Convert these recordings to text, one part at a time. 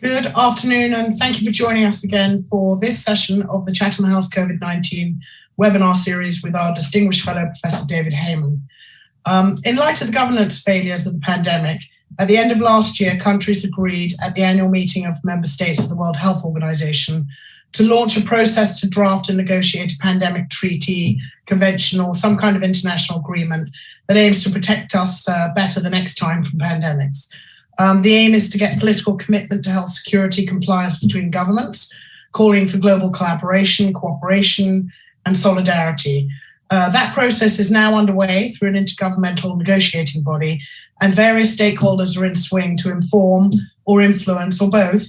Good afternoon, and thank you for joining us again for this session of the Chatham House COVID-19 webinar series with our distinguished fellow, Professor David Heyman. In light of the governance failures of the pandemic, at the end of last year, countries agreed at the annual meeting of member states of the World Health Organization to launch a process to draft and negotiate a pandemic treaty, convention, or some kind of international agreement that aims to protect us better the next time from pandemics. The aim is to get political commitment to health security compliance between governments, calling for global collaboration, cooperation, and solidarity. That process is now underway through an intergovernmental negotiating body, and various stakeholders are in swing to inform or influence, or both,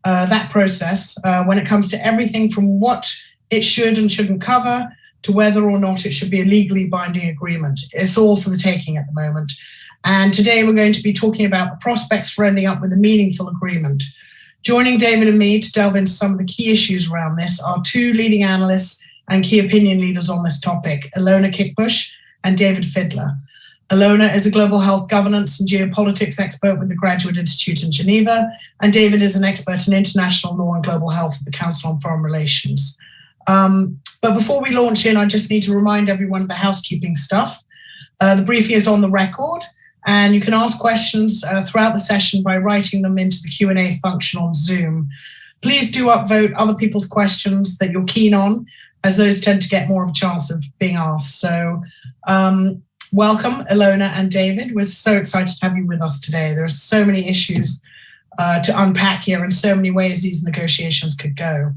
that process when it comes to everything from what it should and shouldn't cover to whether or not it should be a legally binding agreement. It's all for the taking at the moment. And today we're going to be talking about the prospects for ending up with a meaningful agreement. Joining David and me to delve into some of the key issues around this are two leading analysts and key opinion leaders on this topic, Ilona Kickbush and David Fidler. Ilona is a global health governance and geopolitics expert with the Graduate Institute in Geneva, and David is an expert in international law and global health at the Council on Foreign Relations. But before we launch in, I just need to remind everyone of the housekeeping stuff. The briefing is on the record, and you can ask questions throughout the session by writing them into the Q&A function on Zoom. Please do upvote other people's questions that you're keen on, as those tend to get more of a chance of being asked. So welcome, Ilona and David. We're so excited to have you with us today. There are so many issues to unpack here and so many ways these negotiations could go.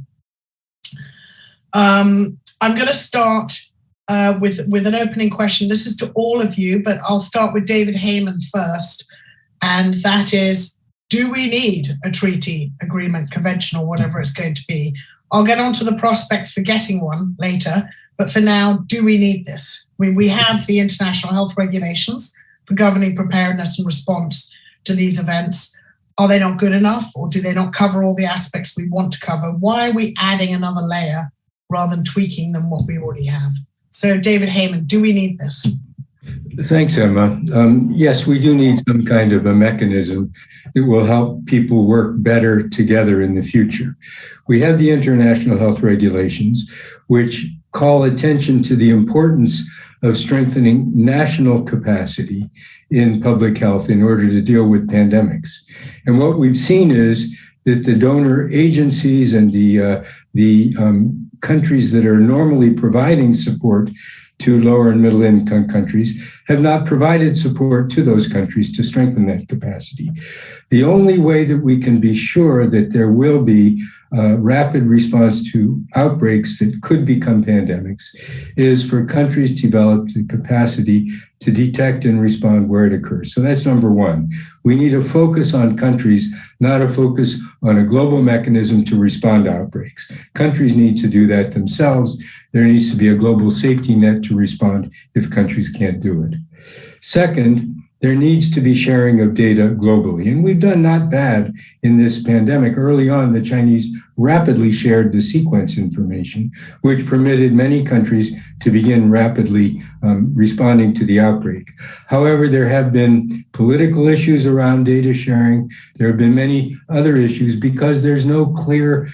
I'm going to start with an opening question. This is to all of you, but I'll start with David Heyman first. And that is, do we need a treaty, agreement, convention, or whatever it's going to be? I'll get onto the prospects for getting one later, but for now, do we need this? We have the international health regulations for governing preparedness and response to these events. Are they not good enough, or do they not cover all the aspects we want to cover? Why are we adding another layer rather than tweaking them what we already have? So David Heyman, do we need this? Thanks, Emma. Yes, we do need some kind of a mechanism that will help people work better together in the future. We have the international health regulations, which call attention to the importance of strengthening national capacity in public health in order to deal with pandemics. And what we've seen is that the donor agencies and the countries that are normally providing support to lower and middle income countries have not provided support to those countries to strengthen that capacity. The only way that we can be sure that there will be rapid response to outbreaks that could become pandemics is for countries to develop the capacity to detect and respond where it occurs. So that's number one. We need a focus on countries, not a focus on a global mechanism to respond to outbreaks. Countries need to do that themselves. There needs to be a global safety net to respond if countries can't do it. Second, there needs to be sharing of data globally. And we've done not bad in this pandemic. Early on, the Chinese rapidly shared the sequence information, which permitted many countries to begin rapidly responding to the outbreak. However, there have been political issues around data sharing. There have been many other issues because there's no clear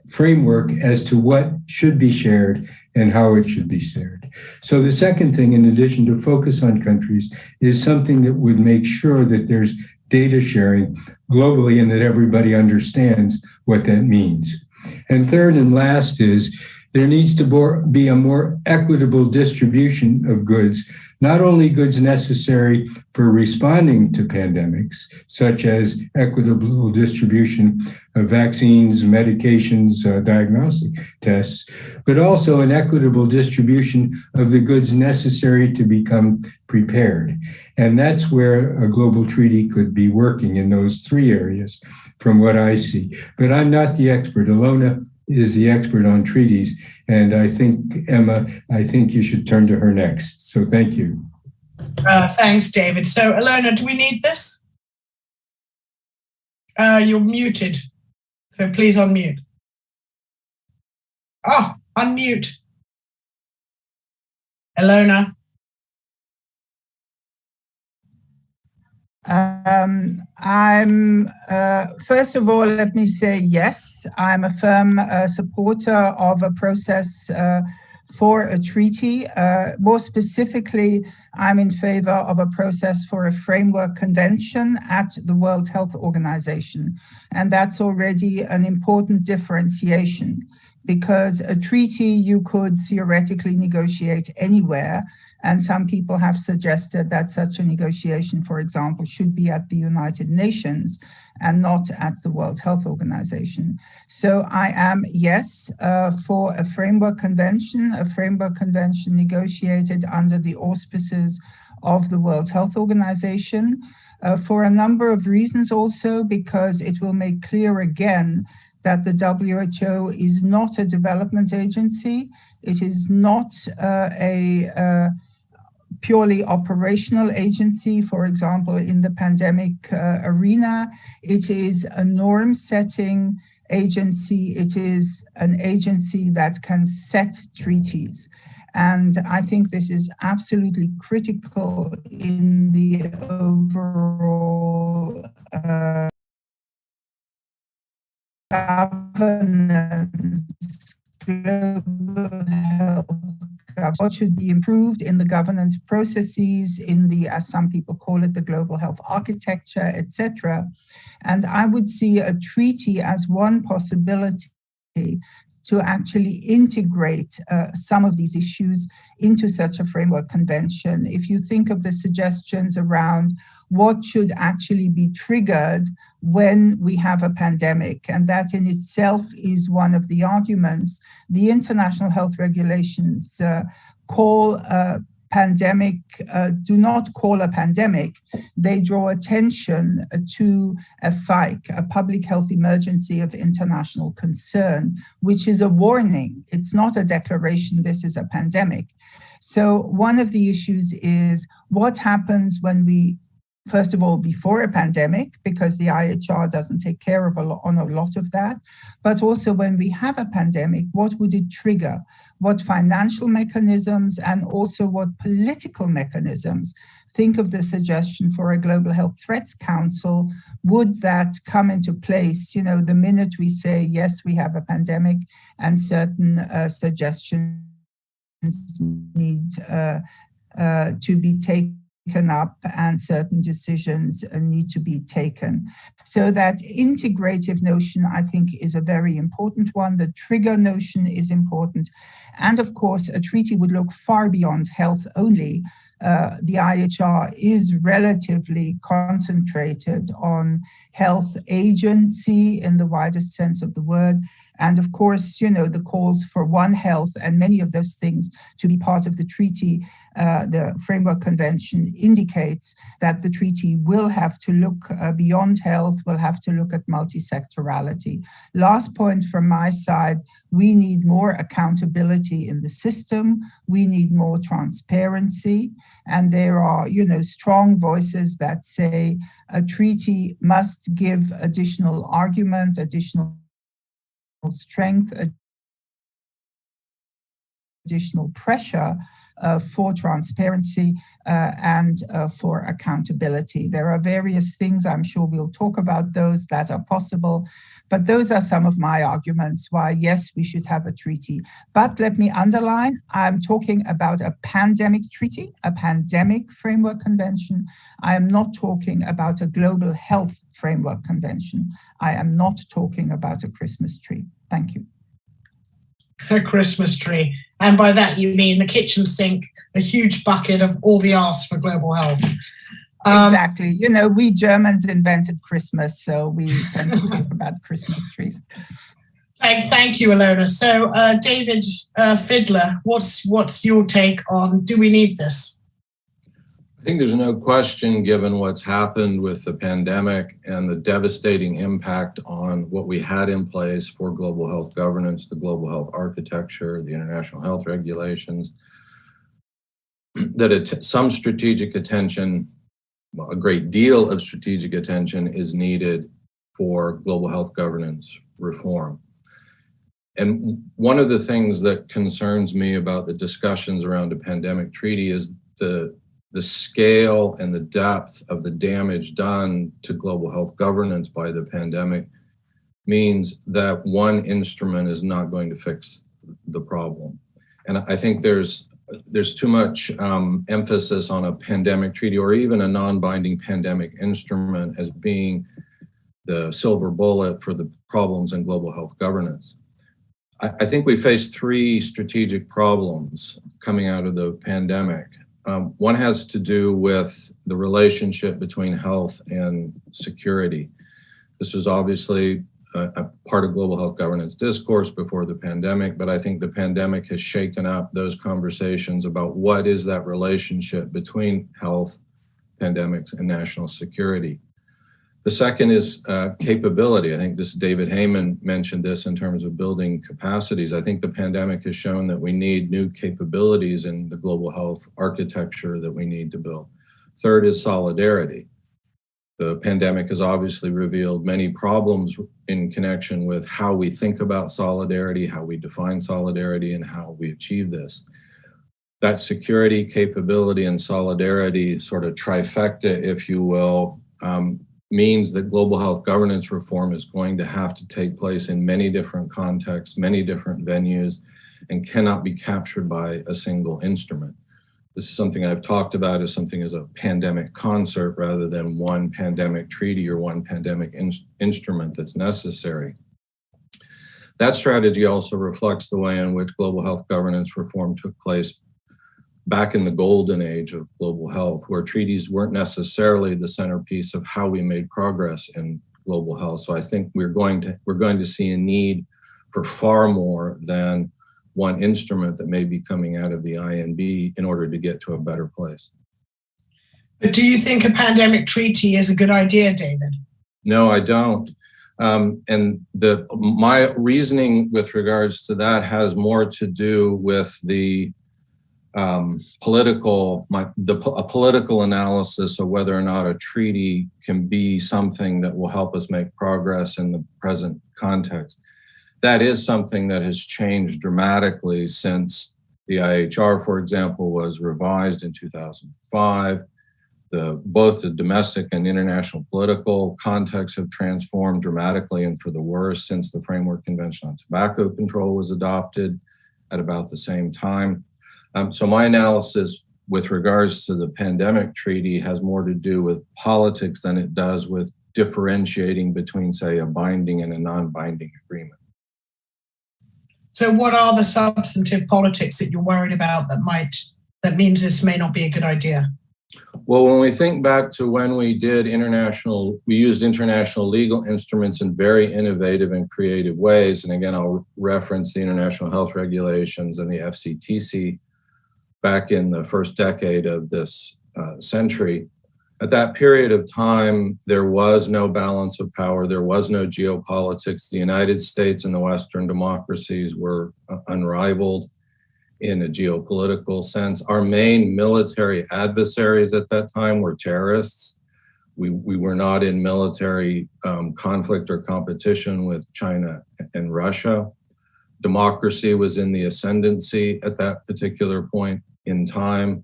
framework as to what should be shared and how it should be shared. So the second thing, in addition to focus on countries, is something that would make sure that there's data sharing globally and that everybody understands what that means. And third and last is there needs to be a more equitable distribution of goods, not only goods necessary for responding to pandemics, such as equitable distribution of vaccines, medications, diagnostic tests, but also an equitable distribution of the goods necessary to become prepared. And that's where a global treaty could be working in those three areas from what I see. But I'm not the expert. Ilona is the expert on treaties. And I think, Emma, I think you should turn to her next. So thank you. Thanks, David. So Ilona, do we need this? You're muted. So please unmute. Oh, unmute. Ilona. First of all, let me say yes, I'm a firm supporter of a process for a treaty. More specifically, I'm in favor of a process for a framework convention at the World Health Organization. And that's already an important differentiation, because a treaty you could theoretically negotiate anywhere. And some people have suggested that such a negotiation, for example, should be at the United Nations and not at the World Health Organization. So I am, yes, for a framework convention negotiated under the auspices of the World Health Organization, for a number of reasons also, because it will make clear again that the WHO is not a development agency. It is not a purely operational agency, for example, in the pandemic arena. It is a norm-setting agency. It is an agency that can set treaties. And I think this is absolutely critical in the overall governance, global health. What should be improved in the governance processes, in the, as some people call it, the global health architecture, etc. And I would see a treaty as one possibility to actually integrate some of these issues into such a framework convention. If you think of the suggestions around what should actually be triggered when we have a pandemic, and that in itself is one of the arguments. The international health regulations call a pandemic, do not call a pandemic. They draw attention to a FIC, a public health emergency of international concern, which is a warning. It's not a declaration, this is a pandemic. So one of the issues is what happens when we, first of all, before a pandemic, because the IHR doesn't take care of a lot of that, but also when we have a pandemic, what would it trigger? What financial mechanisms and also what political mechanisms? Think of the suggestion for a Global Health Threats Council. Would that come into place, you know, the minute we say, yes, we have a pandemic, and certain suggestions need to be taken up and certain decisions need to be taken. So that integrative notion, I think, is a very important one. The trigger notion is important. And of course, a treaty would look far beyond health only. The IHR is relatively concentrated on health agency in the widest sense of the word. And of course, you know, the calls for One Health and many of those things to be part of the treaty, the Framework Convention indicates that the treaty will have to look beyond health, will have to look at multi-sectorality. Last point from my side, we need more accountability in the system. We need more transparency. And there are, you know, strong voices that say a treaty must give additional argument, additional strength, additional pressure for transparency and for accountability. There are various things, I'm sure we'll talk about those, that are possible, but those are some of my arguments why, yes, we should have a treaty. But let me underline, I'm talking about a pandemic treaty, a pandemic framework convention. I am not talking about a global health framework convention. I am not talking about a Christmas tree. Thank you. A Christmas tree. And by that you mean the kitchen sink, a huge bucket of all the arse for global health. Exactly. You know, we Germans invented Christmas, so we tend to talk about Christmas trees. Thank you, Ilona. So David Fidler, what's your take on, do we need this? I think there's no question, given what's happened with the pandemic and the devastating impact on what we had in place for global health governance, the global health architecture, the international health regulations, that some strategic attention, well, a great deal of strategic attention is needed for global health governance reform. And one of the things that concerns me about the discussions around a pandemic treaty is the the scale and the depth of the damage done to global health governance by the pandemic means that one instrument is not going to fix the problem. And I think there's too much emphasis on a pandemic treaty or even a non-binding pandemic instrument as being the silver bullet for the problems in global health governance. I think we face three strategic problems coming out of the pandemic. One has to do with the relationship between health and security. This was obviously a part of global health governance discourse before the pandemic, but I think the pandemic has shaken up those conversations about what is that relationship between health, pandemics, and national security. The second is capability. I think David Heyman mentioned this in terms of building capacities. I think the pandemic has shown that we need new capabilities in the global health architecture that we need to build. Third is solidarity. The pandemic has obviously revealed many problems in connection with how we think about solidarity, how we define solidarity, and how we achieve this. That security, capability, and solidarity sort of trifecta, if you will, means that global health governance reform is going to have to take place in many different contexts, many different venues, and cannot be captured by a single instrument. This is something I've talked about as something as a pandemic concert rather than one pandemic treaty or one pandemic instrument that's necessary. That strategy also reflects the way in which global health governance reform took place back in the golden age of global health, where treaties weren't necessarily the centerpiece of how we made progress in global health. So I think we're going to see a need for far more than one instrument that may be coming out of the INB in order to get to a better place. But do you think a pandemic treaty is a good idea, David? No, I don't. And my reasoning with regards to that has more to do with the political analysis of whether or not a treaty can be something that will help us make progress in the present context. That is something that has changed dramatically since the IHR, for example, was revised in 2005. Both the domestic and international political contexts have transformed dramatically and for the worse since the Framework Convention on Tobacco Control was adopted at about the same time. So my analysis with regards to the pandemic treaty has more to do with politics than it does with differentiating between, say, a binding and a non-binding agreement. So what are the substantive politics that you're worried about that means this may not be a good idea? Well, when we think back to when we used international legal instruments in very innovative and creative ways. And again, I'll reference the international health regulations and the FCTC back in the first decade of this century. At that period of time, there was no balance of power. There was no geopolitics. The United States and the Western democracies were unrivaled in a geopolitical sense. Our main military adversaries at that time were terrorists. We were not in military conflict or competition with China and Russia. Democracy was in the ascendancy at that particular point in time.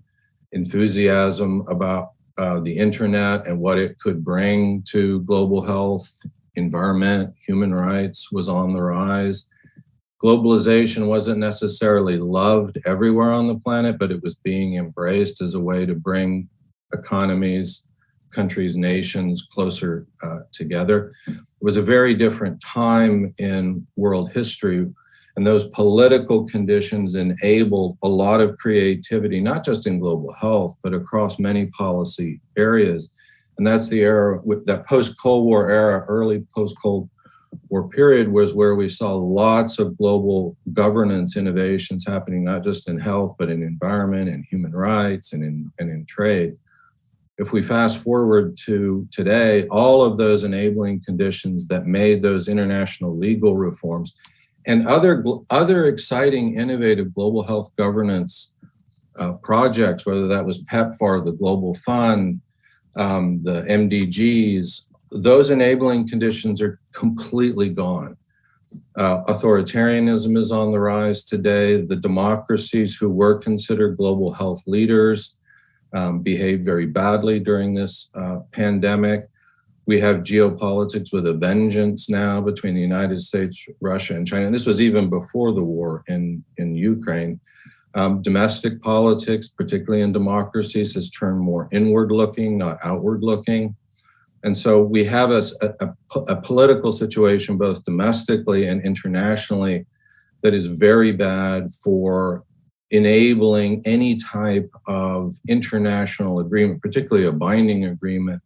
Enthusiasm about the internet and what it could bring to global health, environment, human rights was on the rise. Globalization wasn't necessarily loved everywhere on the planet, but it was being embraced as a way to bring economies, countries, nations closer together. It was a very different time in world history, and those political conditions enabled a lot of creativity, not just in global health, but across many policy areas. And that's the era, with that post-Cold War era, early post-Cold War period was where we saw lots of global governance innovations happening, not just in health, but in environment and human rights and in trade. If we fast forward to today, all of those enabling conditions that made those international legal reforms and other exciting, innovative global health governance projects, whether that was PEPFAR, the Global Fund, the MDGs, those enabling conditions are completely gone. Authoritarianism is on the rise today. The democracies who were considered global health leaders behaved very badly during this pandemic. We have geopolitics with a vengeance now between the United States, Russia, and China. And this was even before the war in Ukraine. Domestic politics, particularly in democracies, has turned more inward-looking, not outward-looking. And so we have a political situation, both domestically and internationally, that is very bad for enabling any type of international agreement, particularly a binding agreement,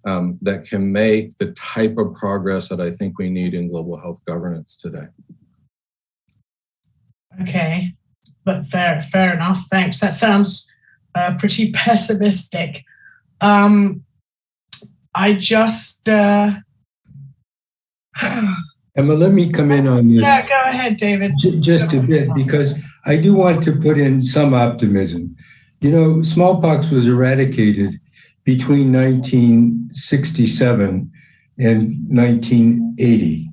that can make the type of progress that I think we need in global health governance today. Okay, but fair enough. Thanks. That sounds pretty pessimistic. I just Emma, let me come in on this. Yeah, go ahead, David. Just a bit, because I do want to put in some optimism. You know, smallpox was eradicated between 1967 and 1980.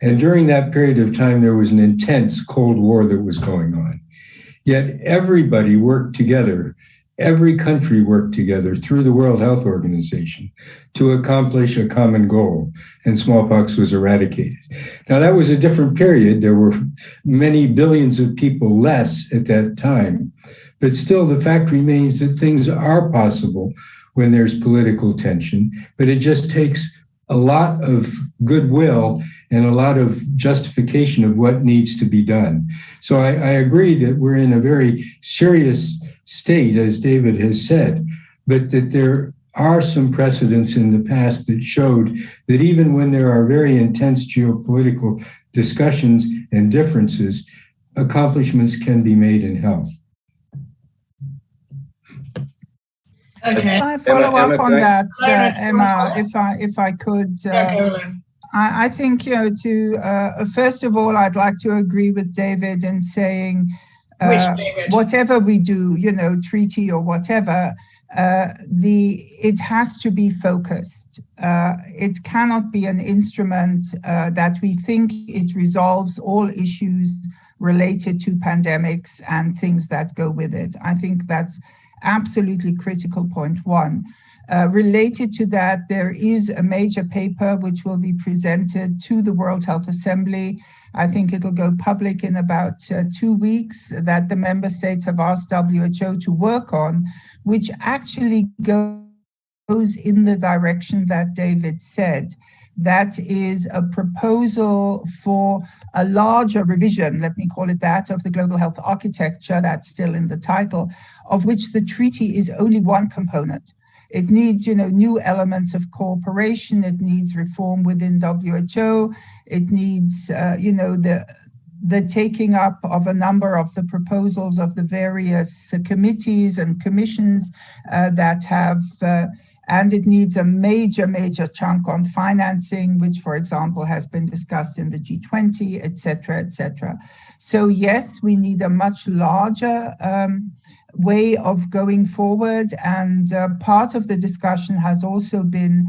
And during that period of time, there was an intense Cold War that was going on. Yet everybody worked together, every country worked together through the World Health Organization to accomplish a common goal, and smallpox was eradicated. Now, that was a different period. There were many billions of people less at that time. But still, the fact remains that things are possible when there's political tension, but it just takes a lot of goodwill and a lot of justification of what needs to be done. So I agree that we're in a very serious state, as David has said, but that there are some precedents in the past that showed that even when there are very intense geopolitical discussions and differences, accomplishments can be made in health. Okay. I follow up on that, Emma, if I could. I think, you know, first of all, I'd like to agree with David in saying, whatever we do, you know, treaty or whatever, it has to be focused. It cannot be an instrument that we think it resolves all issues related to pandemics and things that go with it. I think that's absolutely critical, point one. Related to that, there is a major paper which will be presented to the World Health Assembly. I think it'll go public in about 2 weeks, that the member states have asked WHO to work on, which actually goes in the direction that David said. That is a proposal for a larger revision, let me call it that, of the global health architecture, that's still in the title, of which the treaty is only one component. It needs, you know, new elements of cooperation. It needs reform within WHO. It needs, you know, the taking up of a number of the proposals of the various committees and commissions that have, and it needs a major chunk on financing, which, for example, has been discussed in the G20, et cetera, et cetera. So yes, we need a much larger way of going forward, and part of the discussion has also been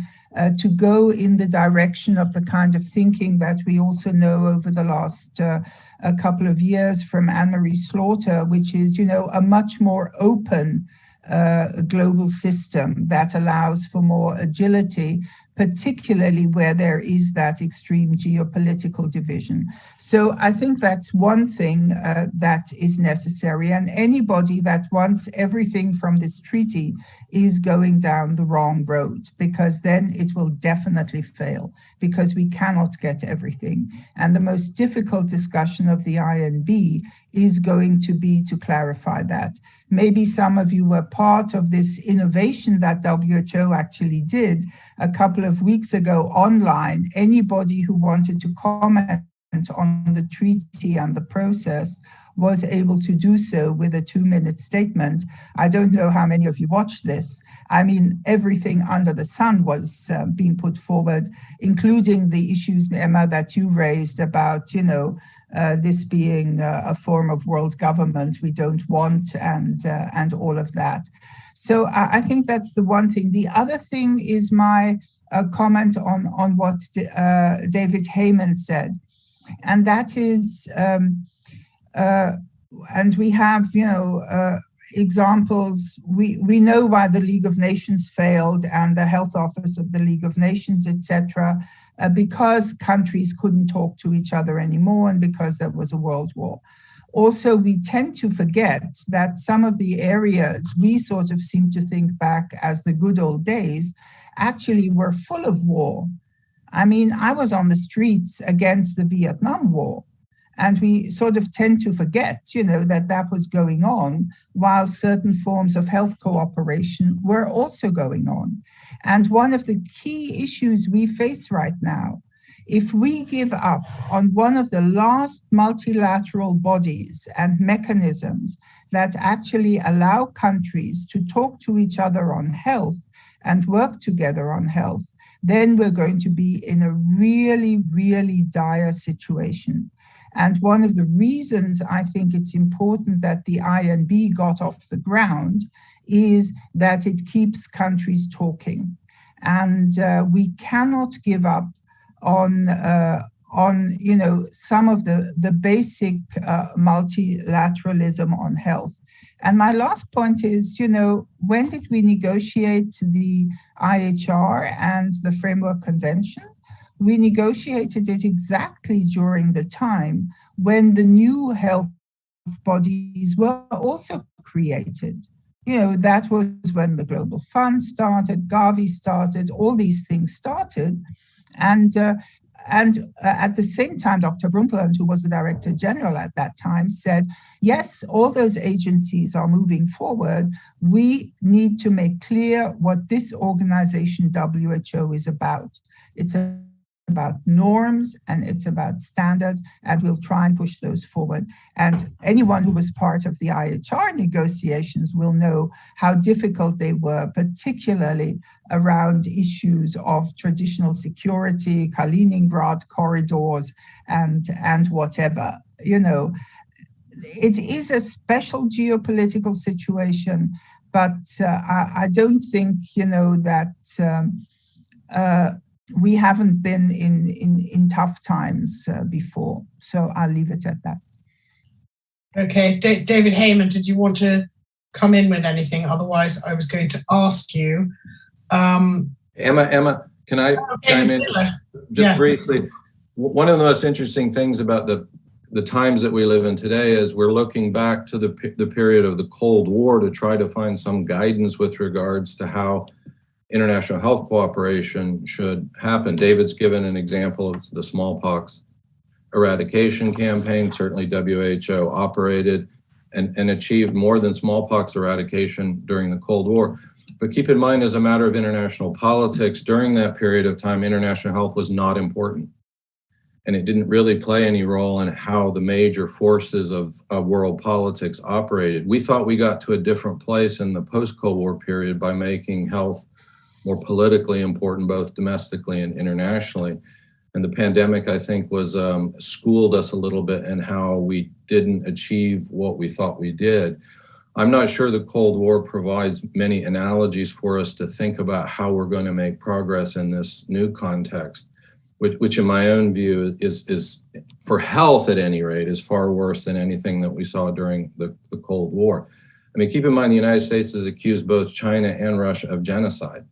to go in the direction of the kind of thinking that we also know over the last a couple of years from Anne-Marie Slaughter, which is, you know, a much more open global system that allows for more agility, particularly where there is that extreme geopolitical division. So I think that's one thing that is necessary. And anybody that wants everything from this treaty is going down the wrong road, because then it will definitely fail, because we cannot get everything. And the most difficult discussion of the INB is going to be to clarify that. Maybe some of you were part of this innovation that WHO actually did a couple of weeks ago online. Anybody who wanted to comment on the treaty and the process was able to do so with a 2-minute statement. I don't know how many of you watched this. I mean, everything under the sun was being put forward, including the issues, Emma, that you raised about, you know, this being a form of world government we don't want, and all of that. So I think that's the one thing. The other thing is my comment on what David Heyman said, and that is, and we have, you know, examples, we know why the League of Nations failed and the Health Office of the League of Nations, etc., because countries couldn't talk to each other anymore and because there was a world war. Also, we tend to forget that some of the areas we sort of seem to think back as the good old days actually were full of war. I mean, I was on the streets against the Vietnam War, and we sort of tend to forget, that was going on while certain forms of health cooperation were also going on. And one of the key issues we face right now, if we give up on one of the last multilateral bodies and mechanisms that actually allow countries to talk to each other on health and work together on health, then we're going to be in a really, really dire situation. And one of the reasons I think it's important that the INB got off the ground is that it keeps countries talking. And we cannot give up on some of the basic multilateralism on health. And my last point is, when did we negotiate the IHR and the Framework Convention? We negotiated it exactly during the time when the new health bodies were also created. That was when the Global Fund started, Gavi started, all these things started. And at the same time, Dr. Brundtland, who was the Director General at that time, said, yes, all those agencies are moving forward. We need to make clear what this organization, WHO, is about. It's about norms and it's about standards, and we'll try and push those forward. And anyone who was part of the IHR negotiations will know how difficult they were, particularly around issues of traditional security, Kaliningrad corridors, and whatever. It is a special geopolitical situation, but I don't think, that we haven't been in tough times before. So I'll leave it at that. Okay, David Heyman, did you want to come in with anything? Otherwise, I was going to ask you. Emma, can I chime in just briefly? One of the most interesting things about the times that we live in today is we're looking back to the period of the Cold War to try to find some guidance with regards to how international health cooperation should happen. David's given an example of the smallpox eradication campaign. Certainly WHO operated and achieved more than smallpox eradication during the Cold War. But keep in mind, as a matter of international politics, during that period of time, international health was not important. And it didn't really play any role in how the major forces of world politics operated. We thought we got to a different place in the post-Cold War period by making health more politically important, both domestically and internationally. And the pandemic, I think, was schooled us a little bit in how we didn't achieve what we thought we did. I'm not sure the Cold War provides many analogies for us to think about how we're going to make progress in this new context, which in my own view is for health at any rate, is far worse than anything that we saw during the Cold War. I mean, keep in mind the United States has accused both China and Russia of genocide.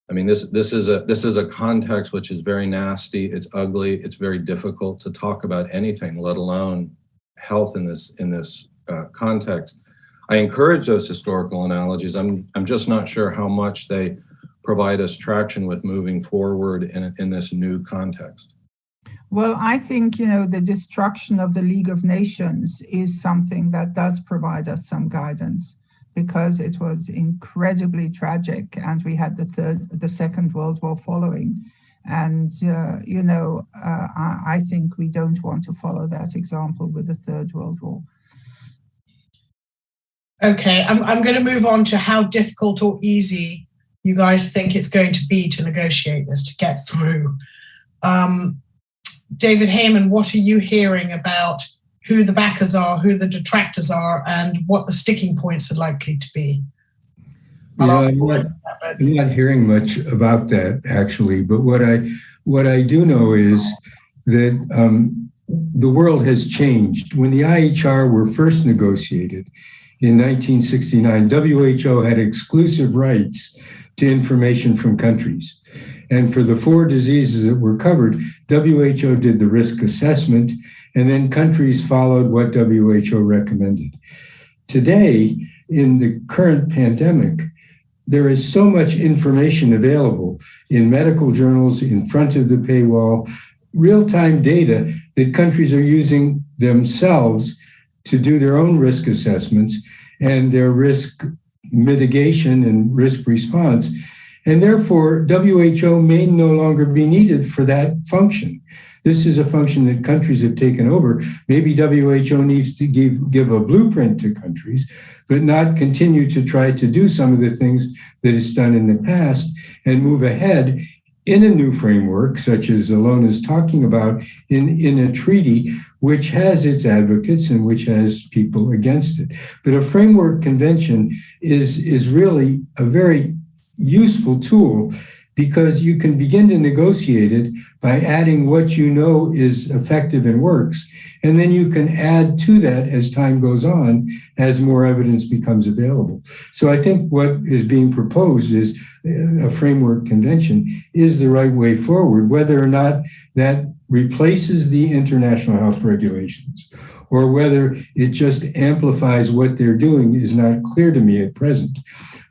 I mean, this is a context which is very nasty. It's ugly. It's very difficult to talk about anything, let alone health in this context. I encourage those historical analogies. I'm just not sure how much they provide us traction with moving forward in this new context. Well, I think, the destruction of the League of Nations is something that does provide us some guidance, because it was incredibly tragic, and we had the Second World War following. And, I think we don't want to follow that example with the Third World War. Okay, I'm going to move on to how difficult or easy you guys think it's going to be to negotiate this, to get through. David Heyman, what are you hearing about who the backers are, who the detractors are, and what the sticking points are likely to be? I'm not hearing much about that, actually, but what I do know is that the world has changed. When the IHR were first negotiated in 1969, WHO had exclusive rights to information from countries. And for the 4 diseases that were covered, WHO did the risk assessment, and then countries followed what WHO recommended. Today, in the current pandemic, there is so much information available in medical journals, in front of the paywall, real-time data that countries are using themselves to do their own risk assessments and their risk mitigation and risk response. And therefore, WHO may no longer be needed for that function. This is a function that countries have taken over. Maybe WHO needs to give a blueprint to countries, but not continue to try to do some of the things that it's done in the past and move ahead in a new framework, such as Alona is talking about, in a treaty which has its advocates and which has people against it. But a framework convention is really a very useful tool, because you can begin to negotiate it by adding what you know is effective and works. And then you can add to that as time goes on, as more evidence becomes available. So I think what is being proposed is a framework convention is the right way forward. Whether or not that replaces the international health regulations or whether it just amplifies what they're doing is not clear to me at present.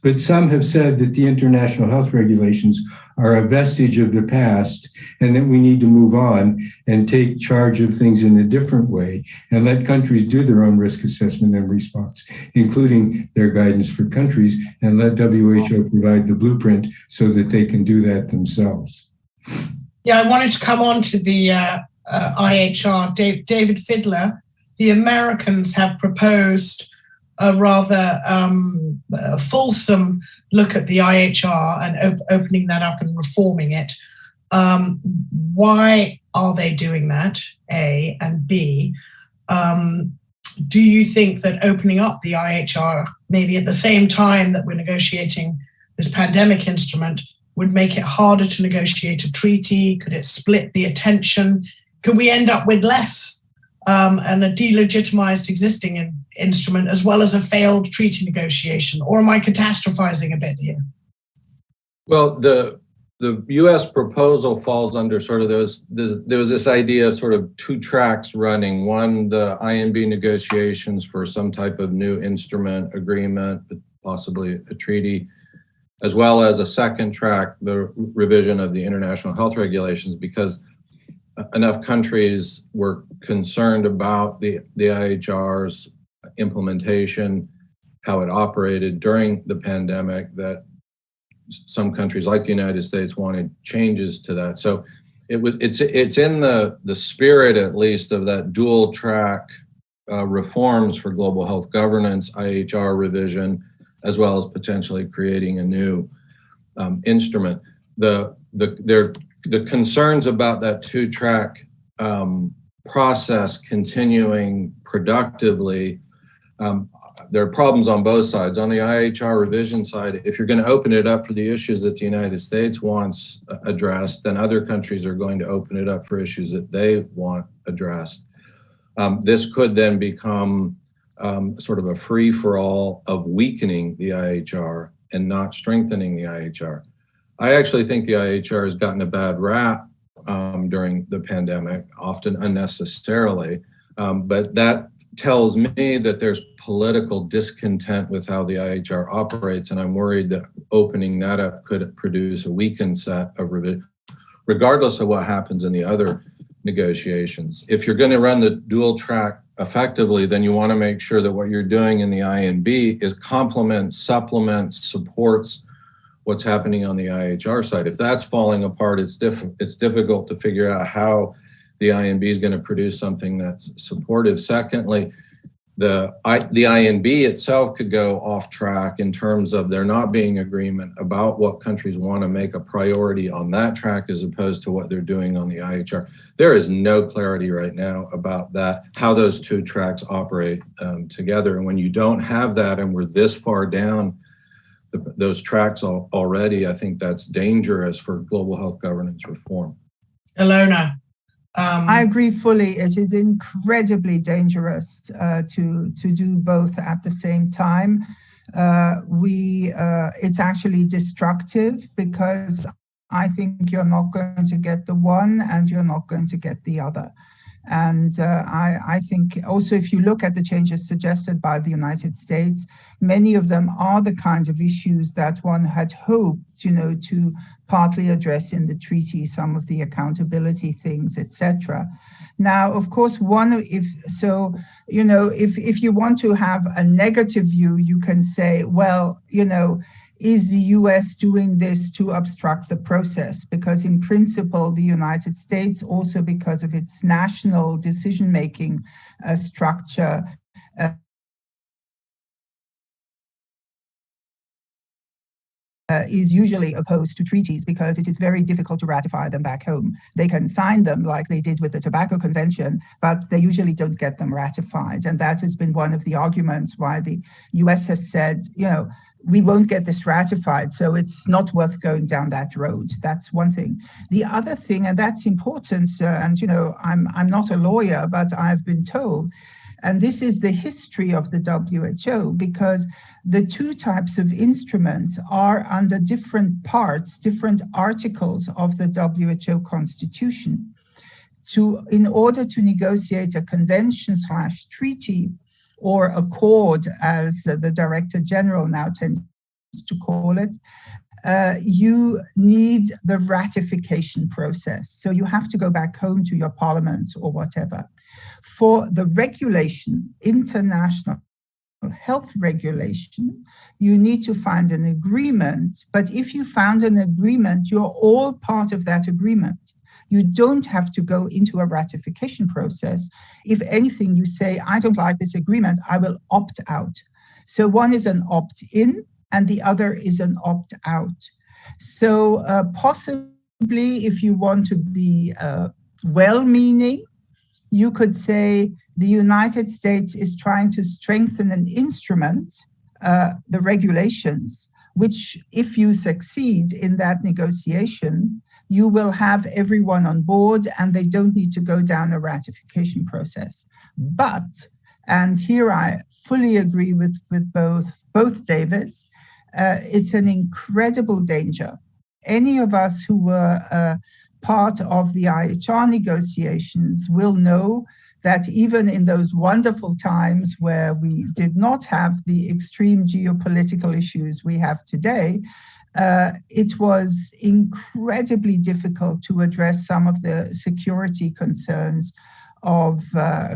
But some have said that the international health regulations are a vestige of the past and that we need to move on and take charge of things in a different way and let countries do their own risk assessment and response, including their guidance for countries, and let WHO provide the blueprint so that they can do that themselves. Yeah, I wanted to come on to the IHR. David Fidler, the Americans have proposed a rather fulsome look at the IHR and opening that up and reforming it. Why are they doing that, A? And B, do you think that opening up the IHR, maybe at the same time that we're negotiating this pandemic instrument, would make it harder to negotiate a treaty? Could it split the attention? Could we end up with less and a delegitimized existing instrument as well as a failed treaty negotiation? Or am I catastrophizing a bit here? Well, the U.S. proposal falls under sort of there was this idea of sort of 2 tracks running. One, the INB negotiations for some type of new instrument agreement, possibly a treaty, as well as a second track, the revision of the international health regulations, because enough countries were concerned about the IHR's implementation, how it operated during the pandemic, that some countries like the United States wanted changes to that. So it's in the spirit, at least, of that dual track reforms for global health governance, IHR revision, as well as potentially creating a new instrument. The concerns about that 2-track process continuing productively, there are problems on both sides. On the IHR revision side, if you're going to open it up for the issues that the United States wants addressed, then other countries are going to open it up for issues that they want addressed. This could then become sort of a free-for-all of weakening the IHR and not strengthening the IHR. I actually think the IHR has gotten a bad rap during the pandemic, often unnecessarily, but that tells me that there's political discontent with how the IHR operates, and I'm worried that opening that up could produce a weakened set of revisions, regardless of what happens in the other negotiations. If you're going to run the dual track effectively, then you want to make sure that what you're doing in the INB is complements, supplements, supports what's happening on the IHR side. If that's falling apart, it's difficult to figure out how the INB is going to produce something that's supportive. Secondly, the INB itself could go off track in terms of there not being agreement about what countries want to make a priority on that track as opposed to what they're doing on the IHR. There is no clarity right now about that, how those 2 tracks operate together. And when you don't have that, and we're this far down those tracks already, I think that's dangerous for global health governance reform. Alona. I agree fully. It is incredibly dangerous to do both at the same time. It's actually destructive, because I think you're not going to get the one and you're not going to get the other. And I think also, if you look at the changes suggested by the United States, many of them are the kinds of issues that one had hoped, to partly address in the treaty, some of the accountability things, etc. Now, of course, if you want to have a negative view, you can say, well, is the US doing this to obstruct the process? Because in principle, the United States, also because of its national decision-making structure, is usually opposed to treaties because it is very difficult to ratify them back home. They can sign them like they did with the Tobacco Convention, but they usually don't get them ratified. And that has been one of the arguments why the US has said, we won't get this ratified, so it's not worth going down that road. That's one thing. The other thing, and that's important, and I'm not a lawyer, but I've been told, and this is the history of the WHO, because the two types of instruments are under different parts, different articles of the WHO Constitution. In order to negotiate a convention/treaty, or accord, as the Director General now tends to call it, you need the ratification process. So you have to go back home to your parliament or whatever. For the regulation, international health regulation, you need to find an agreement. But if you found an agreement, you're all part of that agreement. You don't have to go into a ratification process. If anything, you say, I don't like this agreement, I will opt out. So one is an opt-in and the other is an opt-out. So possibly, if you want to be well-meaning, you could say the United States is trying to strengthen an instrument, the regulations, which if you succeed in that negotiation, you will have everyone on board and they don't need to go down a ratification process. But, and here I fully agree with both Davids, it's an incredible danger. Any of us who were part of the IHR negotiations will know that even in those wonderful times where we did not have the extreme geopolitical issues we have today, it was incredibly difficult to address some of the security concerns of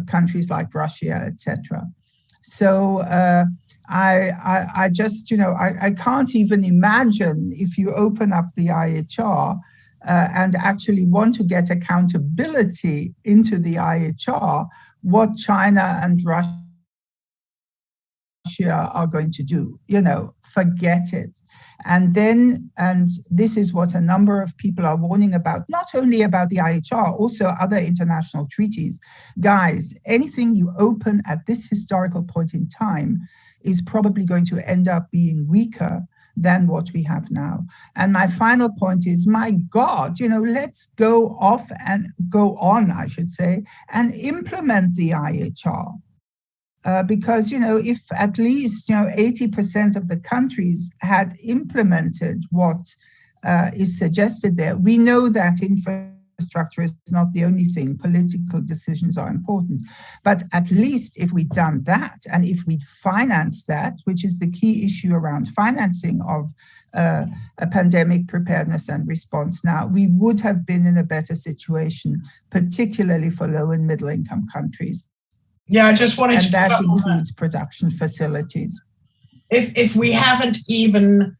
countries like Russia, etc. So I just, I can't even imagine, if you open up the IHR and actually want to get accountability into the IHR, what China and Russia are going to do. Forget it. And this is what a number of people are warning about, not only about the IHR, also other international treaties. Guys, anything you open at this historical point in time is probably going to end up being weaker than what we have now. And my final point is, my God, let's go on, and implement the IHR. Because, if at least, 80% of the countries had implemented what is suggested there, we know that infrastructure is not the only thing. Political decisions are important. But at least if we'd done that, and if we'd financed that, which is the key issue around financing of a pandemic preparedness and response now, we would have been in a better situation, particularly for low and middle income countries. Yeah, I just wanted to. And that includes production facilities. If we haven't even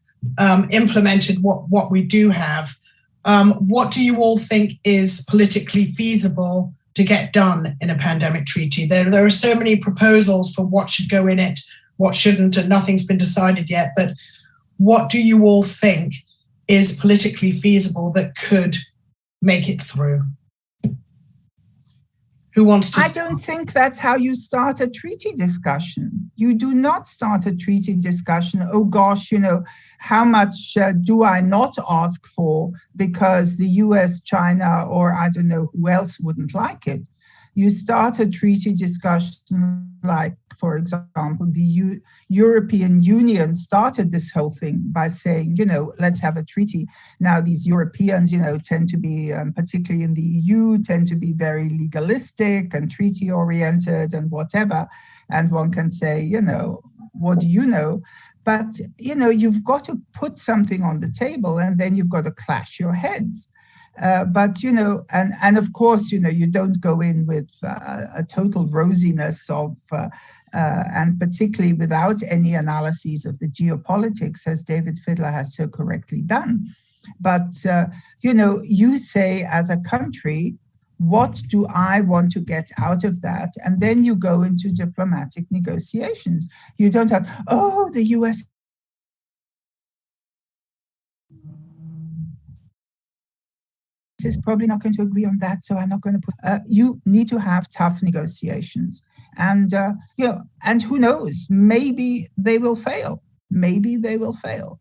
implemented what we do have, what do you all think is politically feasible to get done in a pandemic treaty? There are so many proposals for what should go in it, what shouldn't, and nothing's been decided yet. But what do you all think is politically feasible that could make it through? Who wants to? I don't think that's how you start a treaty discussion. You do not start a treaty discussion, oh gosh, how much do I not ask for because the US, China, or I don't know who else wouldn't like it. You start a treaty discussion like, for example, the European Union started this whole thing by saying, let's have a treaty. Now, these Europeans, tend to be, particularly in the EU, tend to be very legalistic and treaty-oriented and whatever. And one can say, what do you know? But, you've got to put something on the table and then you've got to clash your heads. But, and of course, you don't go in with a total rosiness of, and particularly without any analyses of the geopolitics, as David Fiedler has so correctly done. But, you say as a country, what do I want to get out of that? And then you go into diplomatic negotiations. You don't have, the US is probably not going to agree on that, so I'm not going to put. You need to have tough negotiations, and and who knows? Maybe they will fail.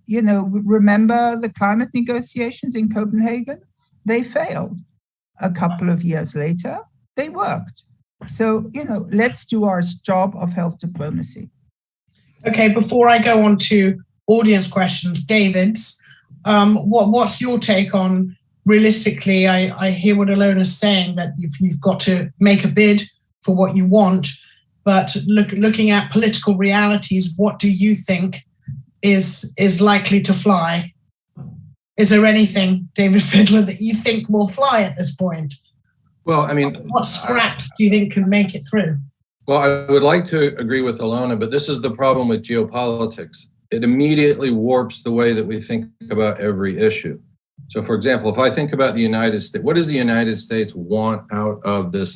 Remember the climate negotiations in Copenhagen? They failed. A couple of years later, they worked. So let's do our job of health diplomacy. Okay, before I go on to audience questions, David's, what's your take on? Realistically, I hear what Alona's saying, that you've got to make a bid for what you want, but looking at political realities, what do you think is likely to fly? Is there anything, David Fiedler, that you think will fly at this point? Well, what scraps do you think can make it through? Well, I would like to agree with Alona, but this is the problem with geopolitics. It immediately warps the way that we think about every issue. So, for example, if I think about the United States, what does the United States want out of this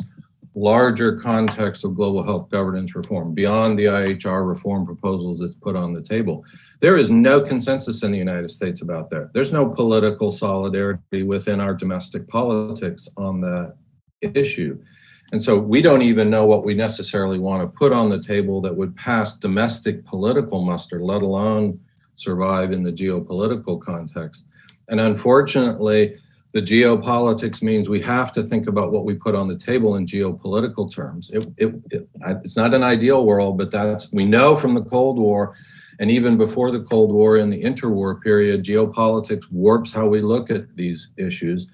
larger context of global health governance reform, beyond the IHR reform proposals that's put on the table? There is no consensus in the United States about that. There's no political solidarity within our domestic politics on that issue. And so we don't even know what we necessarily want to put on the table that would pass domestic political muster, let alone survive in the geopolitical context. And unfortunately, the geopolitics means we have to think about what we put on the table in geopolitical terms. It's not an ideal world, but we know from the Cold War, and even before the Cold War in the interwar period, geopolitics warps how we look at these issues.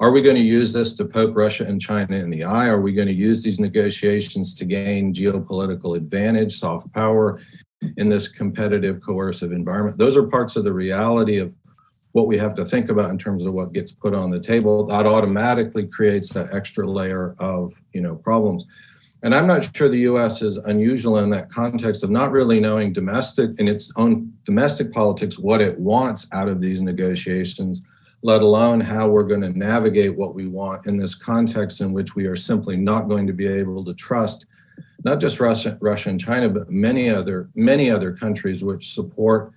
Are we going to use this to poke Russia and China in the eye? Are we going to use these negotiations to gain geopolitical advantage, soft power in this competitive, coercive environment? Those are parts of the reality of what we have to think about in terms of what gets put on the table. That automatically creates that extra layer of problems. And I'm not sure the US is unusual in that context of not really knowing in its own domestic politics what it wants out of these negotiations, let alone how we're going to navigate what we want in this context in which we are simply not going to be able to trust not just Russia and China, but many other countries which support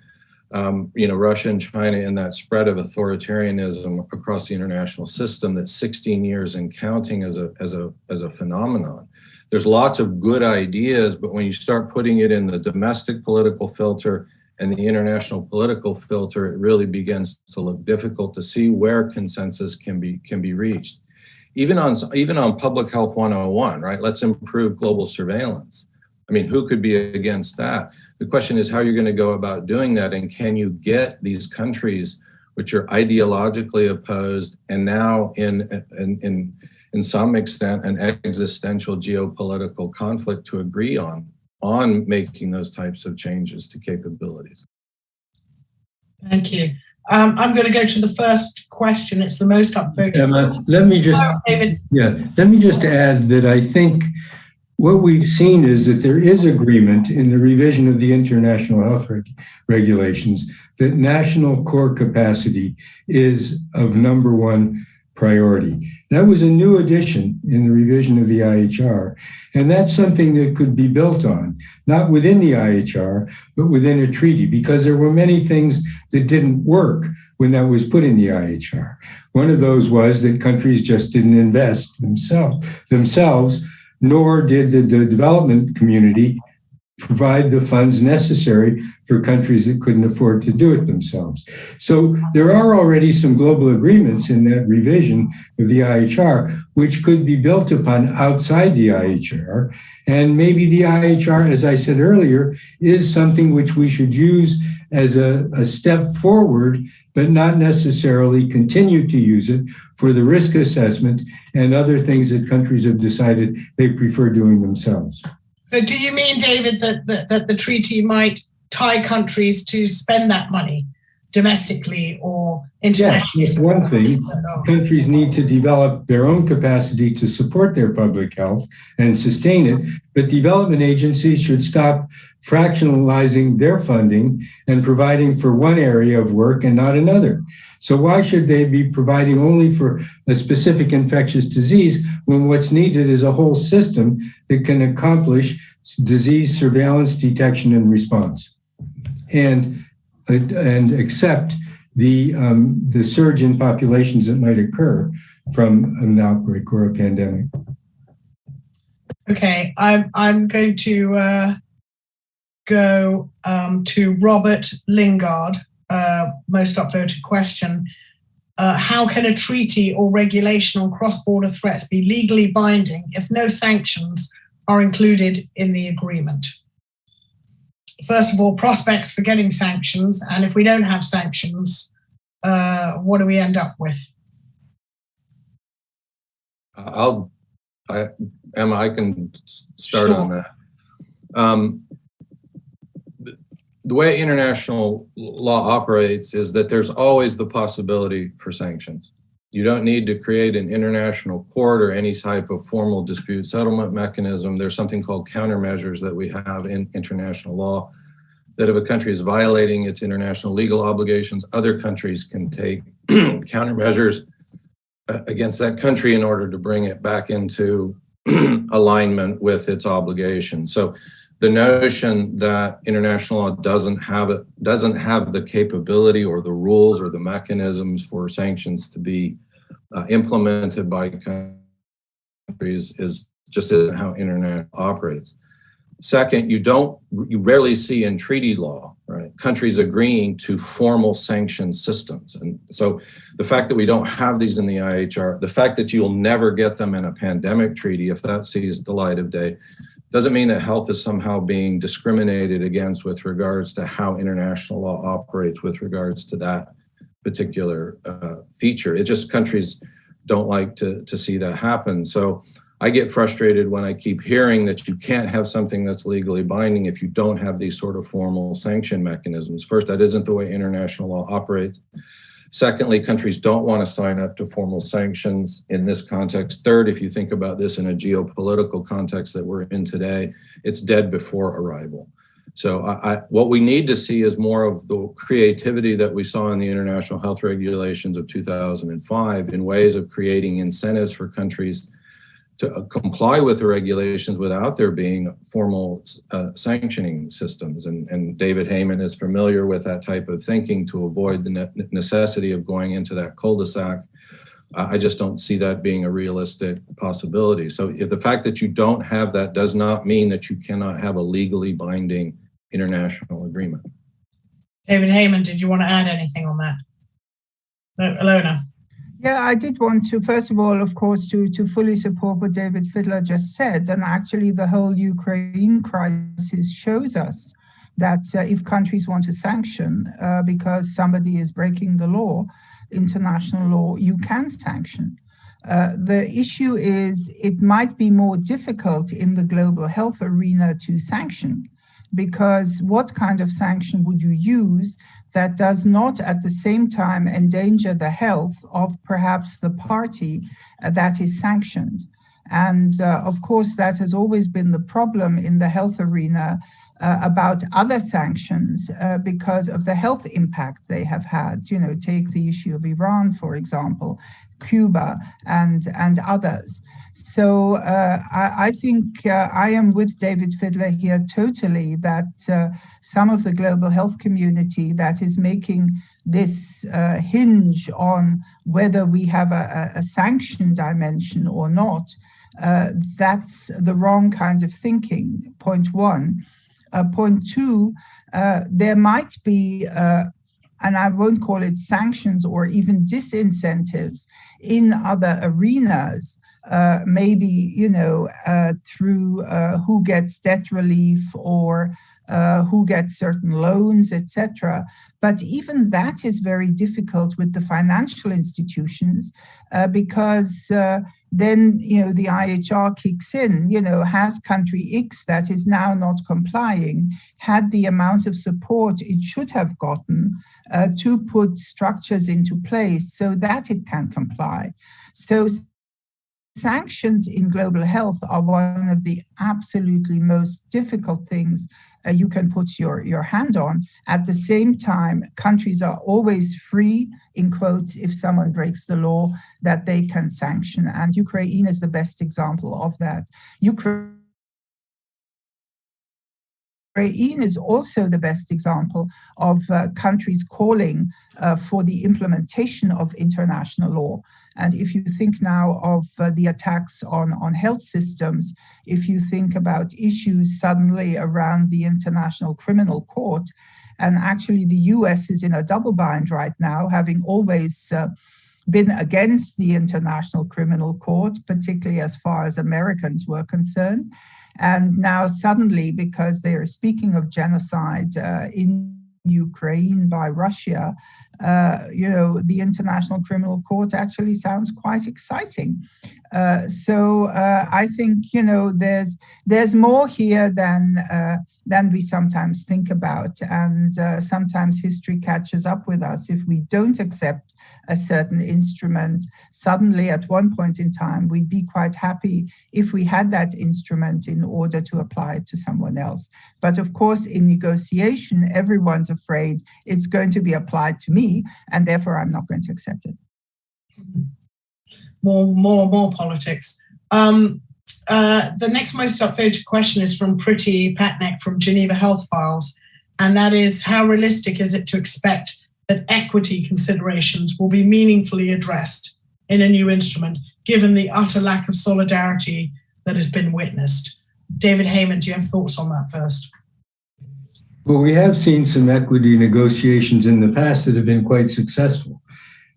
Russia and China in that spread of authoritarianism across the international system that's 16 years and counting as a phenomenon. There's lots of good ideas, but when you start putting it in the domestic political filter and the international political filter, it really begins to look difficult to see where consensus can be reached. Even on Public Health 101, right? Let's improve global surveillance. Who could be against that? The question is how you're going to go about doing that, and can you get these countries which are ideologically opposed and now in some extent an existential geopolitical conflict to agree on making those types of changes to capabilities? Thank you. I'm going to go to the first question. It's the most upvoted. Emma, let me just add that I think what we've seen is that there is agreement in the revision of the international health regulations that national core capacity is of number one priority. That was a new addition in the revision of the IHR, and that's something that could be built on, not within the IHR, but within a treaty, because there were many things that didn't work when that was put in the IHR. One of those was that countries just didn't invest themselves, nor did the development community provide the funds necessary for countries that couldn't afford to do it themselves. So there are already some global agreements in that revision of the IHR, which could be built upon outside the IHR. And maybe the IHR, as I said earlier, is something which we should use as a step forward, but not necessarily continue to use it for the risk assessment and other things that countries have decided they prefer doing themselves. So do you mean, David, that the treaty might tie countries to spend that money domestically or internationally? Yes, one thing. Countries need to develop their own capacity to support their public health and sustain it, but development agencies should stop fractionalizing their funding and providing for one area of work and not another. So why should they be providing only for a specific infectious disease when what's needed is a whole system that can accomplish disease surveillance, detection, and response, and accept the surge in populations that might occur from an outbreak or a pandemic? Okay, I'm going to go to Robert Lingard, most upvoted question. How can a treaty or regulation on cross-border threats be legally binding if no sanctions are included in the agreement? First of all, prospects for getting sanctions, and if we don't have sanctions, what do we end up with? Emma, I can start Sure. on that. The way international law operates is that there's always the possibility for sanctions. You don't need to create an international court or any type of formal dispute settlement mechanism. There's something called countermeasures that we have in international law, that if a country is violating its international legal obligations, other countries can take countermeasures against that country in order to bring it back into alignment with its obligations. So the notion that international law doesn't have the capability or the rules or the mechanisms for sanctions to be implemented by countries is just isn't how internet operates. Second, you rarely see in treaty law, right, countries agreeing to formal sanction systems. And so the fact that we don't have these in the IHR, the fact that you'll never get them in a pandemic treaty, if that sees the light of day, doesn't mean that health is somehow being discriminated against with regards to how international law operates with regards to that particular feature. It's just countries don't like to see that happen. So I get frustrated when I keep hearing that you can't have something that's legally binding if you don't have these sort of formal sanction mechanisms. First, that isn't the way international law operates. Secondly, countries don't want to sign up to formal sanctions in this context. Third, if you think about this in a geopolitical context that we're in today, it's dead before arrival. So what we need to see is more of the creativity that we saw in the international health regulations of 2005 in ways of creating incentives for countries to comply with the regulations without there being formal sanctioning systems. And David Heyman is familiar with that type of thinking to avoid the necessity of going into that cul-de-sac. I just don't see that being a realistic possibility. So if the fact that you don't have that does not mean that you cannot have a legally binding international agreement. David Heyman, did you want to add anything on that? No, Alona? Yeah, I did want to, first of all, of course, to fully support what David Fiedler just said. And actually, the whole Ukraine crisis shows us that if countries want to sanction because somebody is breaking the law, international law, you can sanction. The issue is it might be more difficult in the global health arena to sanction, because what kind of sanction would you use that does not at the same time endanger the health of perhaps the party that is sanctioned? And of course, that has always been the problem in the health arena about other sanctions because of the health impact they have had. You know, take the issue of Iran, for example, Cuba, and others. So I think I am with David Fiedler here totally, that some of the global health community that is making this hinge on whether we have a sanction dimension or not, that's the wrong kind of thinking, point one. Point two, there might be, and I won't call it sanctions or even disincentives in other arenas, maybe, through who gets debt relief or who gets certain loans, etc. But even that is very difficult with the financial institutions because then, the IHR kicks in, has country X that is now not complying, had the amount of support it should have gotten to put structures into place so that it can comply. So sanctions in global health are one of the absolutely most difficult things you can put your hand on. At the same time, countries are always free, in quotes, if someone breaks the law, that they can sanction. And Ukraine is the best example of that. Ukraine is also the best example of countries calling for the implementation of international law. And if you think now of the attacks on health systems, if you think about issues suddenly around the International Criminal Court, and actually the US is in a double bind right now, having always been against the International Criminal Court, particularly as far as Americans were concerned. And now suddenly, because they are speaking of genocide in Ukraine by Russia, the International Criminal Court actually sounds quite exciting. So I think, there's more here than we sometimes think about. And sometimes history catches up with us. If we don't accept a certain instrument, suddenly at one point in time, we'd be quite happy if we had that instrument in order to apply it to someone else. But of course, in negotiation, everyone's afraid it's going to be applied to me, and therefore I'm not going to accept it. More politics. The next most upvoted question is from Priti Patnaik from Geneva Health Files, and that is, how realistic is it to expect that equity considerations will be meaningfully addressed in a new instrument, given the utter lack of solidarity that has been witnessed? David Heyman, do you have thoughts on that first? Well, we have seen some equity negotiations in the past that have been quite successful.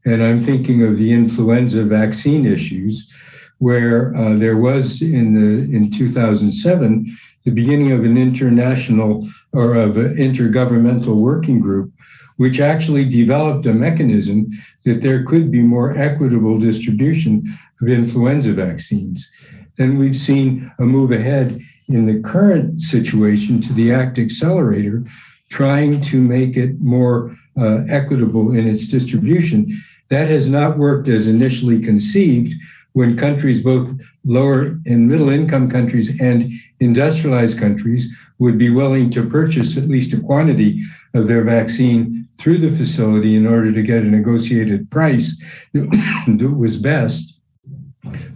And I'm thinking of the influenza vaccine issues, where there was in 2007, the beginning of an international or of an intergovernmental working group, which actually developed a mechanism that there could be more equitable distribution of influenza vaccines. And we've seen a move ahead in the current situation to the ACT Accelerator, trying to make it more equitable in its distribution. That has not worked as initially conceived, when countries, both lower and middle income countries and industrialized countries, would be willing to purchase at least a quantity of their vaccine through the facility in order to get a negotiated price that was best.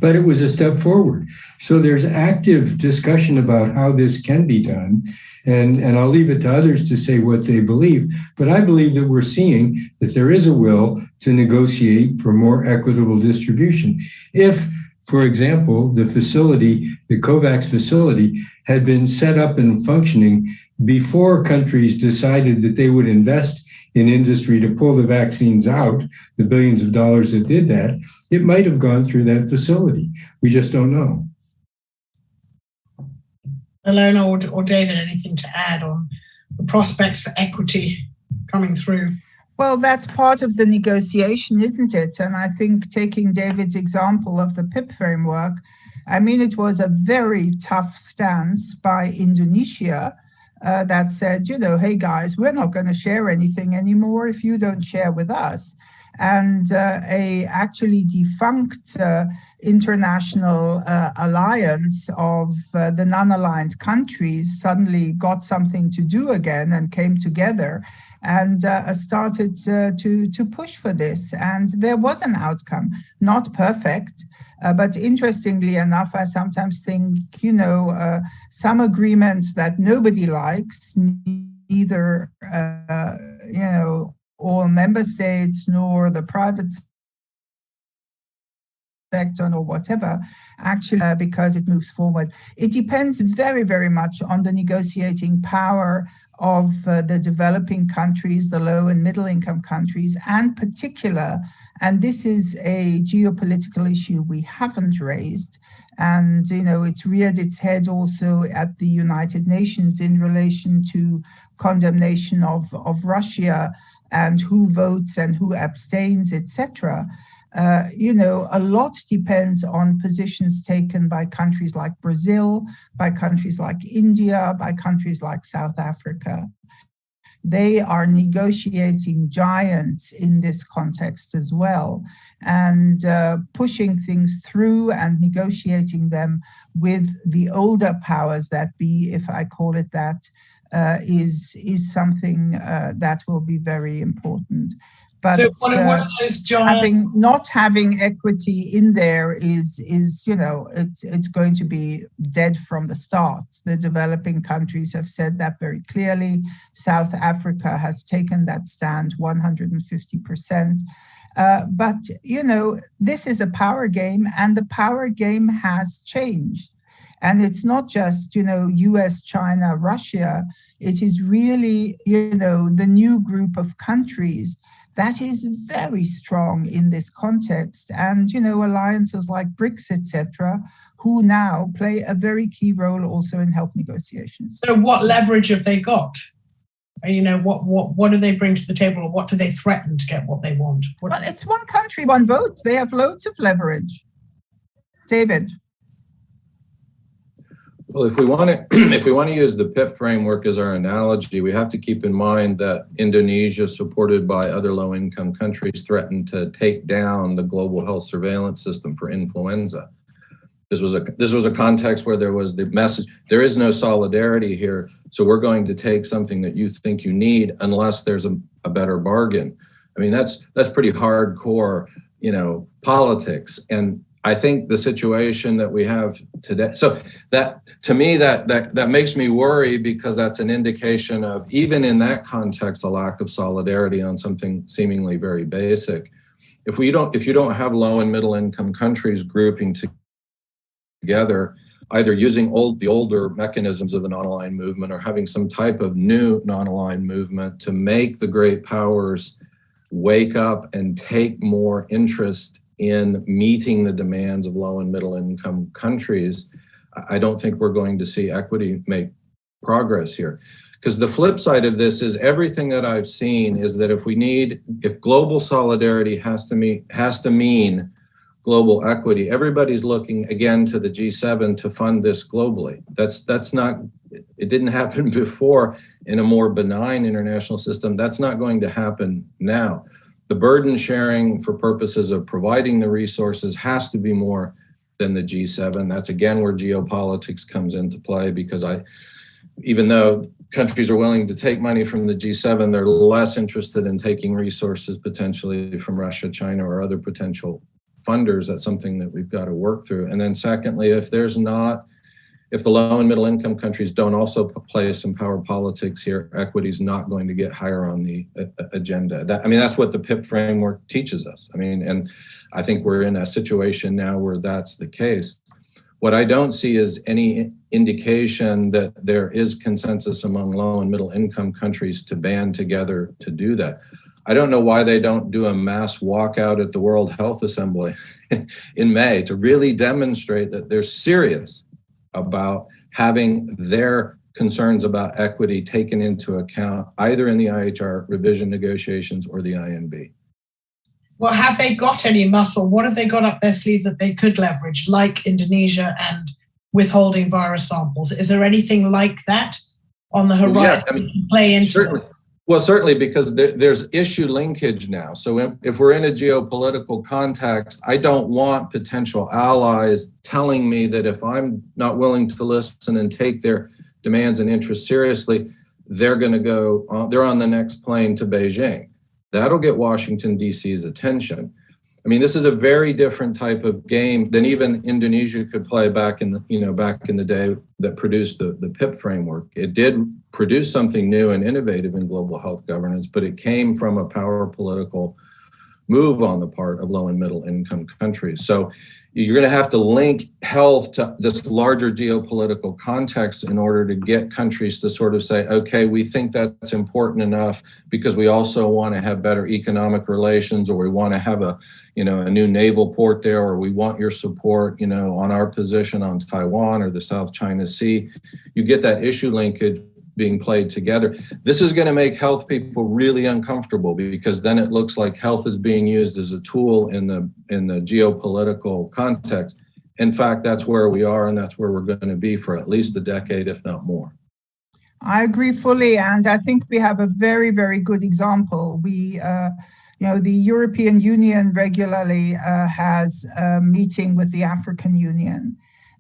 But it was a step forward. So there's active discussion about how this can be done. And I'll leave it to others to say what they believe. But I believe that we're seeing that there is a will to negotiate for more equitable distribution. If, for example, the COVAX facility, had been set up and functioning before countries decided that they would invest in industry to pull the vaccines out, the billions of dollars that did that, it might have gone through that facility. We just don't know. Ilona or David, anything to add on the prospects for equity coming through? Well, that's part of the negotiation, isn't it? And I think, taking David's example of the PIP framework, I mean, it was a very tough stance by Indonesia that said, hey guys, we're not going to share anything anymore if you don't share with us. And a actually defunct international alliance of the non-aligned countries suddenly got something to do again and came together and started to push for this. And there was an outcome, not perfect, but interestingly enough, I sometimes think, some agreements that nobody likes, neither, all member states nor the private sector or whatever, actually, because it moves forward. It depends very, very much on the negotiating power of the developing countries, the low and middle income countries, and particular, and this is a geopolitical issue we haven't raised, and it's reared its head also at the United Nations in relation to condemnation of Russia and who votes and who abstains, etc. A lot depends on positions taken by countries like Brazil, by countries like India, by countries like South Africa. They are negotiating giants in this context as well, and pushing things through and negotiating them with the older powers that be, if I call it that, is something that will be very important. But so one of those giants, not having equity in there is it's going to be dead from the start. The developing countries have said that very clearly. South Africa has taken that stand 150%. But this is a power game, and the power game has changed. And it's not just US, China, Russia. It is really the new group of countries that is very strong in this context, and alliances like BRICS, etc., who now play a very key role also in health negotiations. So, what leverage have they got? What do they bring to the table, or what do they threaten to get what they want? Well, it's one country, one vote. They have loads of leverage. David. Well, if we want to use the PIP framework as our analogy, we have to keep in mind that Indonesia, supported by other low-income countries, threatened to take down the global health surveillance system for influenza. This was a context where there was the message: there is no solidarity here, so we're going to take something that you think you need unless there's a better bargain. I mean, that's pretty hardcore, politics. And I think the situation that we have today, so that to me, that makes me worry, because that's an indication of, even in that context, a lack of solidarity on something seemingly very basic. If you don't have low and middle income countries grouping together, either using the older mechanisms of the non-aligned movement, or having some type of new non-aligned movement to make the great powers wake up and take more interest in meeting the demands of low and middle income countries, I don't think we're going to see equity make progress here. Because the flip side of this is, everything that I've seen is that if global solidarity has to mean global equity, everybody's looking again to the G7 to fund this globally. That's not, it didn't happen before in a more benign international system. That's not going to happen now. The burden sharing for purposes of providing the resources has to be more than the G7. That's again where geopolitics comes into play, because even though countries are willing to take money from the G7, they're less interested in taking resources potentially from Russia, China, or other potential funders. That's something that we've got to work through. And then secondly, if the low and middle income countries don't also play some power politics here, equity is not going to get higher on the agenda. That's what the PIP framework teaches us. And I think we're in a situation now where that's the case. What I don't see is any indication that there is consensus among low and middle income countries to band together to do that. I don't know why they don't do a mass walkout at the World Health Assembly in May to really demonstrate that they're serious about having their concerns about equity taken into account, either in the IHR revision negotiations or the INB. Well, have they got any muscle? What have they got up their sleeve that they could leverage, like Indonesia and withholding virus samples? Is there anything like that on the horizon to play into? Certainly. Well, certainly, because there's issue linkage now. So if we're in a geopolitical context, I don't want potential allies telling me that if I'm not willing to listen and take their demands and interests seriously, they're on the next plane to Beijing. That'll get Washington, D.C.'s attention. This is a very different type of game than even Indonesia could play back in the day that produced the PIP framework. It did produce something new and innovative in global health governance, but it came from a power political move on the part of low and middle income countries. So you're going to have to link health to this larger geopolitical context in order to get countries to sort of say, okay, we think that's important enough because we also want to have better economic relations, or we want to have a new naval port there, or we want your support, on our position on Taiwan or the South China Sea. You get that issue linkage being played together. This is going to make health people really uncomfortable, because then it looks like health is being used as a tool in the geopolitical context. In fact, that's where we are, and that's where we're going to be for at least a decade, if not more. I agree fully, and I think we have a very, very good example. The European Union regularly has a meeting with the African Union,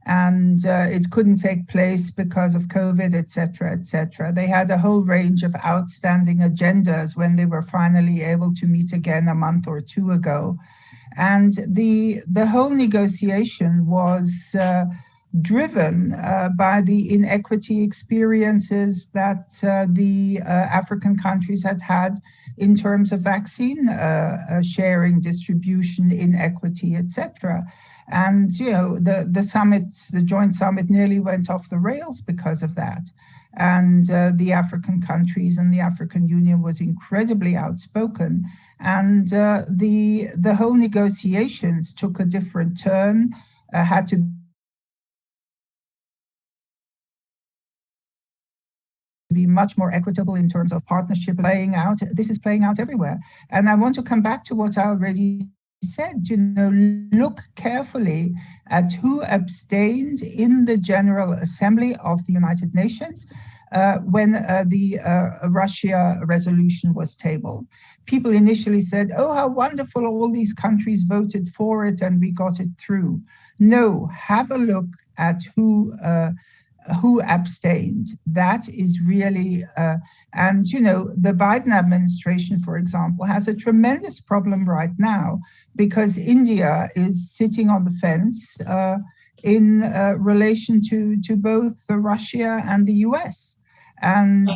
and it couldn't take place because of COVID, et cetera. They had a whole range of outstanding agendas when they were finally able to meet again a month or two ago. And the whole negotiation was driven by the inequity experiences that the African countries had in terms of vaccine sharing, distribution, inequity, etc. And the joint summit nearly went off the rails because of that. And the African countries and the African Union was incredibly outspoken. And the whole negotiations took a different turn, had to be much more equitable in terms of partnership playing out. This is playing out everywhere. And I want to come back to what I already said, look carefully at who abstained in the General Assembly of the United Nations when the Russia resolution was tabled. People initially said, oh, how wonderful, all these countries voted for it and we got it through. No, have a look at who abstained. That is really, and the Biden administration, for example, has a tremendous problem right now because India is sitting on the fence in relation to both Russia and the US. And,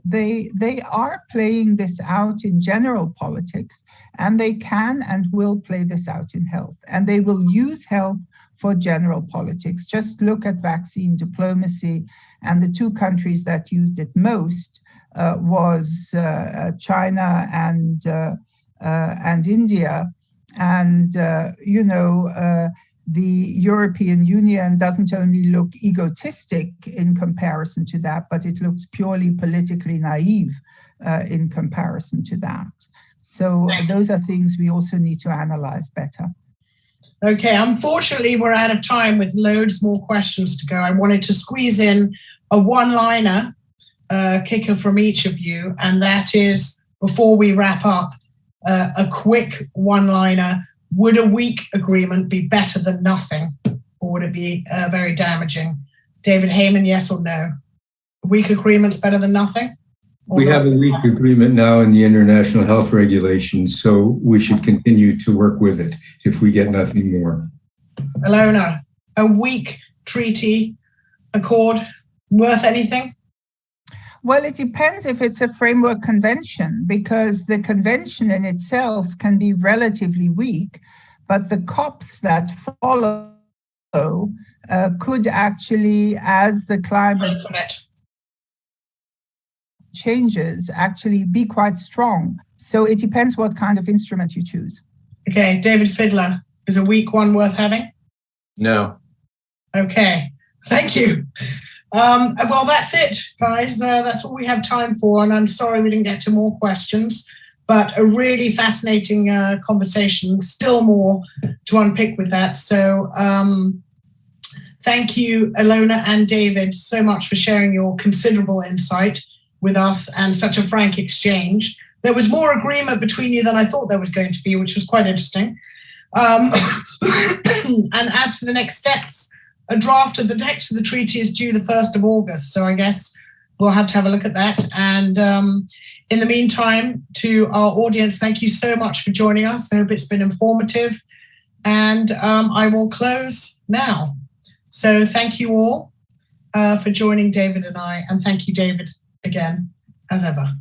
they are playing this out in general politics, and they can and will play this out in health, and they will use health for general politics. Just look at vaccine diplomacy, and the two countries that used it most was China and India. And the European Union doesn't only look egotistic in comparison to that, but it looks purely politically naive in comparison to that. So those are things we also need to analyze better. Okay, unfortunately, we're out of time with loads more questions to go. I wanted to squeeze in a one-liner kicker from each of you, and that is, before we wrap up, a quick one-liner. Would a weak agreement be better than nothing, or would it be very damaging? David Heyman, yes or no? A weak agreement's better than nothing? We have a weak agreement now in the international health regulations, so we should continue to work with it if we get nothing more. Ilona, a weak treaty accord worth anything? Well, it depends if it's a framework convention, because the convention in itself can be relatively weak, but the COPs that follow could actually, as the climate changes, actually be quite strong. So it depends what kind of instrument you choose. Okay, David Fidler, is a weak one worth having? No. Okay, thank you. Well, that's it, guys. That's all we have time for, and I'm sorry we didn't get to more questions, but a really fascinating conversation, still more to unpick with that. So thank you, Ilona and David, so much for sharing your considerable insight with us and such a frank exchange. There was more agreement between you than I thought there was going to be, which was quite interesting. And as for the next steps, a draft of the text of the treaty is due the 1st of August. So I guess we'll have to have a look at that. And in the meantime, to our audience, thank you so much for joining us. I hope it's been informative. And I will close now. So thank you all for joining David and I. And thank you, David, again, as ever.